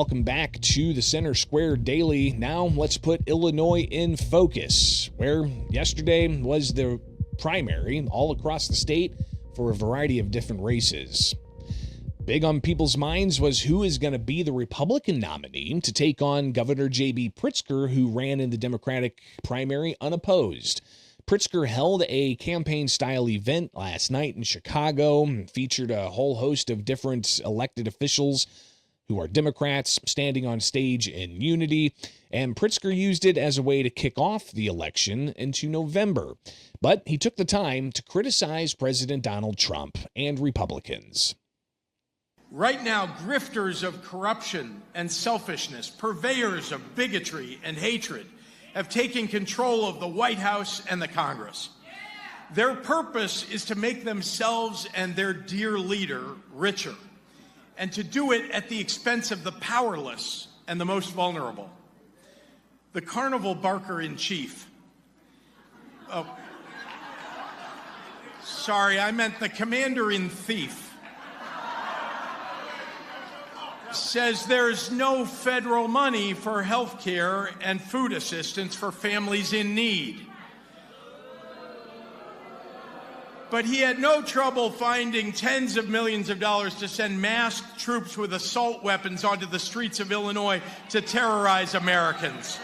Welcome back to the Center Square Daily. Now let's put Illinois in focus, where yesterday was the primary all across the state for a variety of different races. Big on people's minds was who is going to be the Republican nominee to take on Governor J.B. Pritzker, who ran in the Democratic primary unopposed. Pritzker held a campaign-style event last night in Chicago and featured a whole host of different elected officials who are Democrats standing on stage in unity, and Pritzker used it as a way to kick off the election into November. But he took the time to criticize President Donald Trump and Republicans. Right now, grifters of corruption and selfishness, purveyors of bigotry and hatred, have taken control of the White House and the Congress. Their purpose is to make themselves and their dear leader richer, and to do it at the expense of the powerless and the most vulnerable. The carnival barker-in-chief. Oh, sorry, I meant the commander-in-thief. Says there's no federal money for health care and food assistance for families in need. But he had no trouble finding tens of millions of dollars to send masked troops with assault weapons onto the streets of Illinois to terrorize Americans.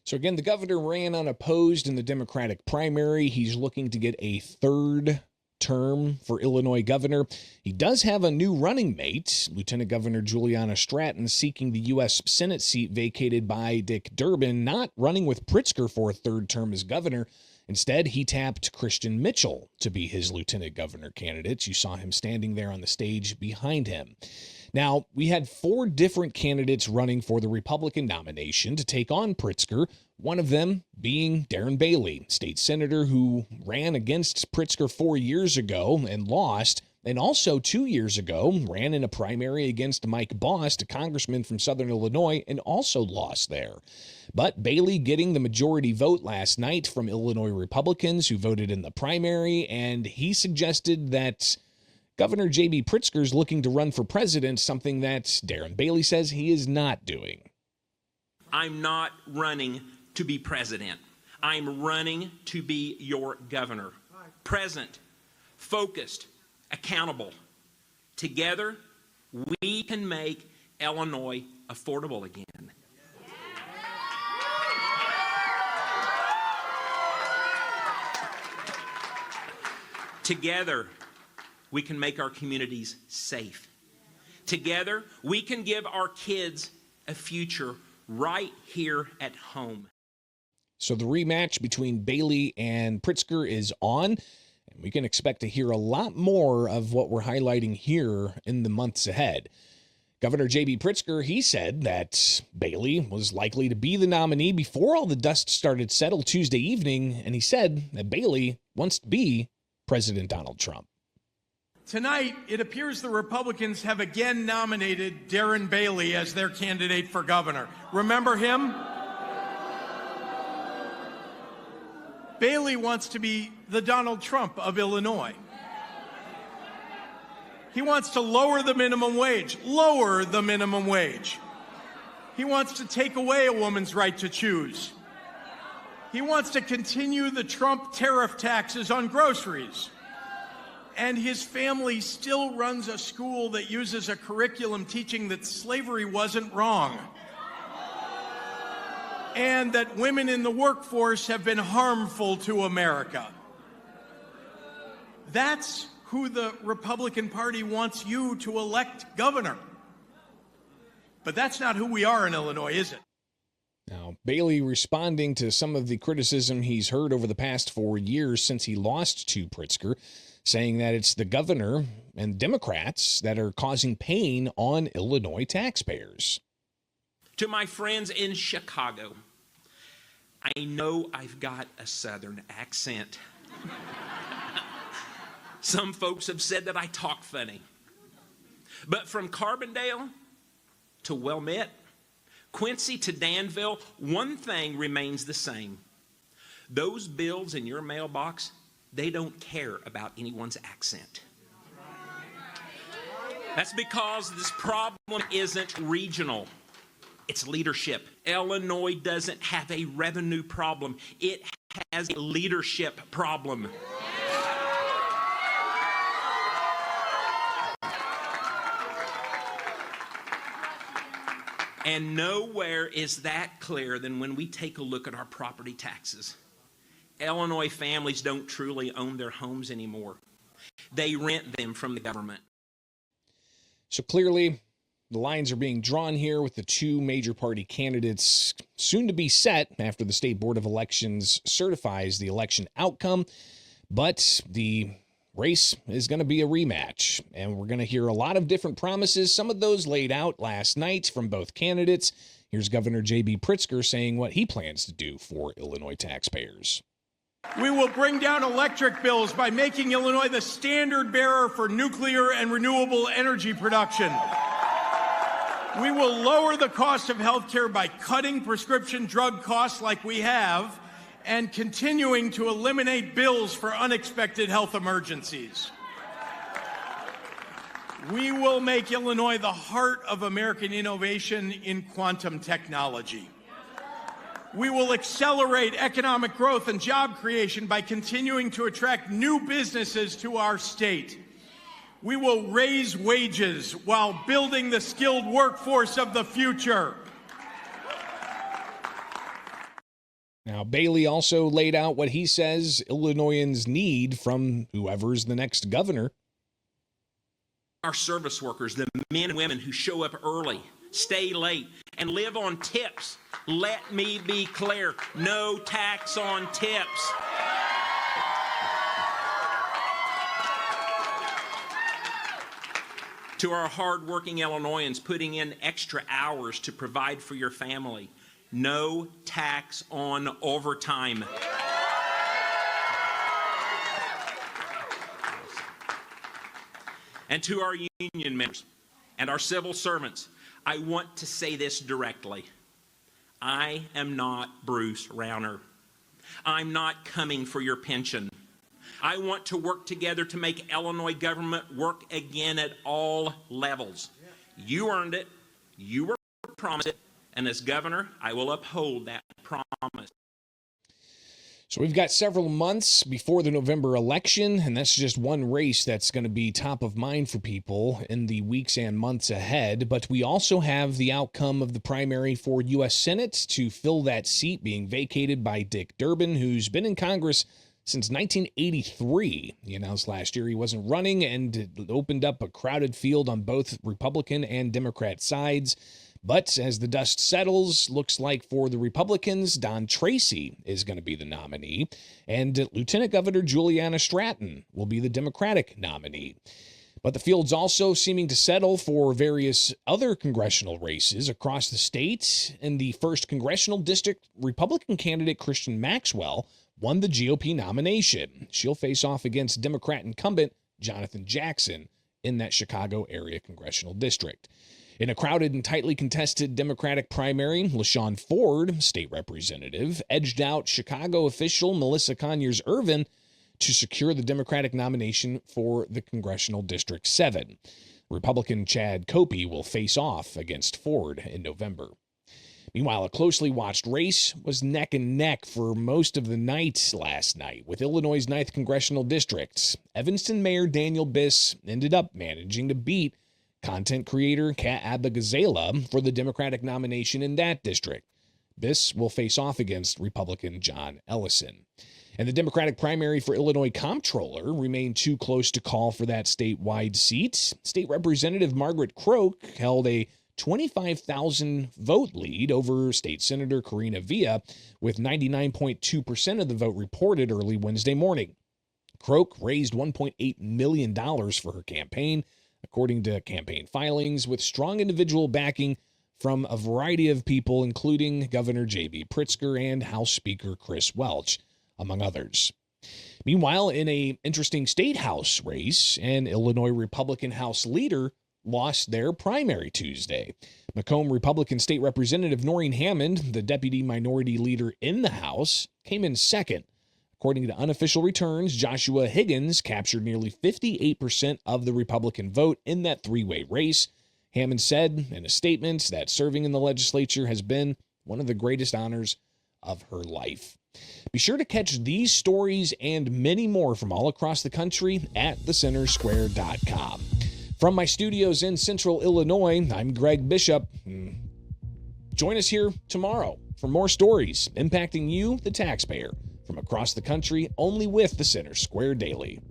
So again, the governor ran unopposed in the Democratic primary. He's looking to get a third term for Illinois governor. He does have a new running mate, Lieutenant Governor Juliana Stratton, seeking the U.S. Senate seat vacated by Dick Durbin, not running with Pritzker for a third term as governor. Instead, he tapped Christian Mitchell to be his lieutenant governor candidate. You saw him standing there on the stage behind him. Now, we had 4 different candidates running for the Republican nomination to take on Pritzker, one of them being Darren Bailey, state senator who ran against Pritzker 4 years ago and lost, and also 2 years ago ran in a primary against Mike Bost, a congressman from Southern Illinois, and also lost there. But Bailey getting the majority vote last night from Illinois Republicans who voted in the primary, and he suggested that Governor J.B. Pritzker is looking to run for president, something that Darren Bailey says he is not doing. I'm not running to be president. I'm running to be your governor. Present, focused, accountable. Together, we can make Illinois affordable again. Together, we can make our communities safe. Together, we can give our kids a future right here at home. So the rematch between Bailey and Pritzker is on, and we can expect to hear a lot more of what we're highlighting here in the months ahead. Governor J.B. Pritzker, he said that Bailey was likely to be the nominee before all the dust started to settle Tuesday evening, and he said that Bailey wants to be President Donald Trump. Tonight, it appears the Republicans have again nominated Darren Bailey as their candidate for governor. Remember him? Bailey wants to be the Donald Trump of Illinois. He wants to lower the minimum wage. Lower the minimum wage. He wants to take away a woman's right to choose. He wants to continue the Trump tariff taxes on groceries. And his family still runs a school that uses a curriculum teaching that slavery wasn't wrong, and that women in the workforce have been harmful to America. That's who the Republican Party wants you to elect governor. But that's not who we are in Illinois, is it? Now, Bailey responding to some of the criticism he's heard over the past 4 years since he lost to Pritzker, saying that it's the governor and Democrats that are causing pain on Illinois taxpayers. To my friends in Chicago, I know I've got a Southern accent. Some folks have said that I talk funny. But from Carbondale to Wilmette, Quincy to Danville, one thing remains the same. Those bills in your mailbox, they don't care about anyone's accent. That's because this problem isn't regional. It's leadership. Illinois doesn't have a revenue problem. It has a leadership problem. And nowhere is that clear than when we take a look at our property taxes. Illinois families don't truly own their homes anymore. They rent them from the government. So clearly, the lines are being drawn here with the two major party candidates soon to be set after the State Board of Elections certifies the election outcome. But the race is going to be a rematch, and we're going to hear a lot of different promises, some of those laid out last night from both candidates. Here's Governor J.B. Pritzker saying what he plans to do for Illinois taxpayers. We will bring down electric bills by making Illinois the standard bearer for nuclear and renewable energy production. We will lower the cost of health care by cutting prescription drug costs like we have and continuing to eliminate bills for unexpected health emergencies. We will make Illinois the heart of American innovation in quantum technology. We will accelerate economic growth and job creation by continuing to attract new businesses to our state. We will raise wages while building the skilled workforce of the future. Now, Bailey also laid out what he says Illinoisans need from whoever's the next governor. Our service workers, the men and women who show up early, stay late, and live on tips. Let me be clear, no tax on tips. To our hardworking Illinoisans putting in extra hours to provide for your family, no tax on overtime. And to our union members and our civil servants, I want to say this directly. I am not Bruce Rauner. I'm not coming for your pension. I want to work together to make Illinois government work again at all levels. You earned it. You were promised it. And as governor, I will uphold that promise. So we've got several months before the November election, and that's just one race that's going to be top of mind for people in the weeks and months ahead. But we also have the outcome of the primary for U.S. Senate to fill that seat being vacated by Dick Durbin, who's been in Congress since 1983. He announced last year he wasn't running, and it opened up a crowded field on both Republican and Democrat sides. But as the dust settles, looks like for the Republicans, Don Tracy is going to be the nominee, and Lieutenant Governor Juliana Stratton will be the Democratic nominee. But the field's also seeming to settle for various other congressional races across the state. In the 1st Congressional District, Republican candidate Christian Maxwell won the GOP nomination. She'll face off against Democrat incumbent Jonathan Jackson in that Chicago area congressional district. In a crowded and tightly contested Democratic primary, LaShawn Ford, state representative, edged out Chicago official Melissa Conyers-Ervin to secure the Democratic nomination for the Congressional District 7. Republican Chad Copey will face off against Ford in November. Meanwhile, a closely watched race was neck and neck for most of the night last night with Illinois' 9th Congressional District. Evanston Mayor Daniel Biss ended up managing to beat content creator Kat Abba-Gazela for the Democratic nomination in that district. Biss will face off against Republican John Ellison. And the Democratic primary for Illinois Comptroller remained too close to call for that statewide seat. State Representative Margaret Croak held a 25,000 vote lead over State Senator Karina Villa, with 99.2% of the vote reported early Wednesday morning. Croak raised $1.8 million for her campaign, according to campaign filings, with strong individual backing from a variety of people, including Governor J.B. Pritzker and House Speaker Chris Welch, among others. Meanwhile, in an interesting state house race, an Illinois Republican House leader lost their primary Tuesday. Macomb Republican State Representative Noreen Hammond, the deputy minority leader in the House, came in second. According to unofficial returns, Joshua Higgins captured nearly 58% of the Republican vote in that three-way race. Hammond said in a statement that serving in the legislature has been one of the greatest honors of her life. Be sure to catch these stories and many more from all across the country at thecentersquare.com. From my studios in Central Illinois, I'm Greg Bishop. Join us here tomorrow for more stories impacting you, the taxpayer, from across the country, only with the Center Square Daily.